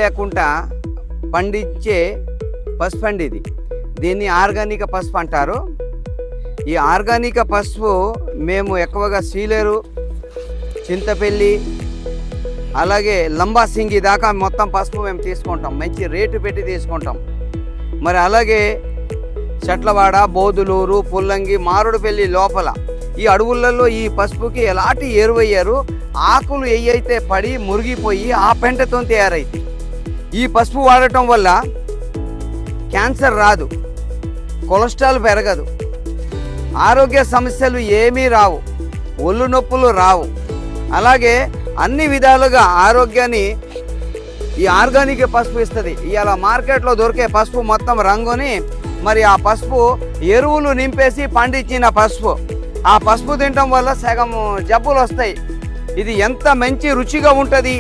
లేకుండా పండించే పసుపు అండి ఇది. దీన్ని ఆర్గానిక్ పసుపు అంటారు. ఈ ఆర్గానిక్ పసుపు మేము ఎక్కువగా సీలేరు, చింతపల్లి, అలాగే లంబాసింగి దాకా మొత్తం పసుపు మేము తీసుకుంటాం. మంచి రేటు పెట్టి తీసుకుంటాం. మరి అలాగే చెట్లవాడ, బోదులూరు, పుల్లంగి, మారుడుపల్లి లోపల ఈ అడవులలో ఈ పసుపుకి ఎలాంటి ఎరువయ్యారు, ఆకులు ఏవైతే పడి మురిగిపోయి ఆ పెంటతో తయారైతే ఈ పసుపు వాడటం వల్ల క్యాన్సర్ రాదు, కొలెస్ట్రాల్ పెరగదు, ఆరోగ్య సమస్యలు ఏమీ రావు, ఒళ్ళు నొప్పులు రావు. అలాగే అన్ని విధాలుగా ఆరోగ్యాన్ని ఈ ఆర్గానిక్ పసుపు ఇస్తుంది. ఇవాళ మార్కెట్లో దొరికే పసుపు మొత్తం రంగుని, మరి ఆ పసుపు ఎరువులు నింపేసి పండించిన పసుపు. ఆ పసుపు తినటం వల్ల సగం జబ్బులు వస్తాయి. ఇది ఎంత మంచి రుచిగా ఉంటుంది.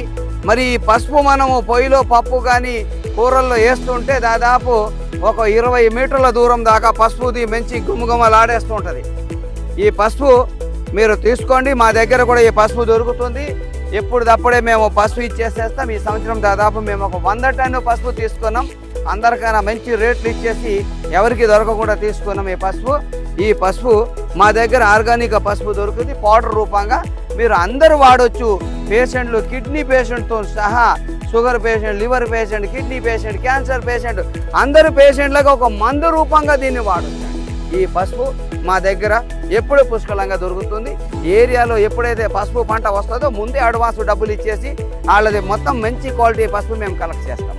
మరి ఈ పసుపు మనము పొయ్యిలో పప్పు కానీ కూరల్లో వేస్తుంటే దాదాపు ఒక 20 మీటర్ల దూరం దాకా పసుపుది మంచి గుమగుమలాడేస్తూ ఉంటుంది. ఈ పసుపు మీరు తీసుకోండి. మా దగ్గర కూడా ఈ పసుపు దొరుకుతుంది. ఎప్పుడప్పుడే మేము పసుపు ఇచ్చేసేస్తాం. ఈ సంవత్సరం దాదాపు మేము ఒక 100 టన్ను పసుపు తీసుకున్నాం. అందరికైనా మంచి రేట్లు ఇచ్చేసి ఎవరికి దొరకకుండా తీసుకున్నాం ఈ పసుపు. మా దగ్గర ఆర్గానిక్ పసుపు దొరుకుతుంది పౌడర్ రూపంగా. మీరు అందరూ వాడవచ్చు. పేషెంట్లు, కిడ్నీ పేషెంట్తో సహా, sugar patient, liver patient, kidney patient, cancer patient, అందరు పేషెంట్లకు ఒక మందు రూపంగా దీన్ని వాడచ్చు. ఈ పసుపు మా దగ్గర ఎప్పుడు పుష్కలంగా దొరుకుతుంది. ఏరియాలో ఎప్పుడైతే పసుపు పంట వస్తుందో ముందే అడ్వాన్స్ డబ్బులు ఇచ్చేసి వాళ్ళది మొత్తం మంచి క్వాలిటీ పసుపు మేము కలెక్ట్ చేస్తాం.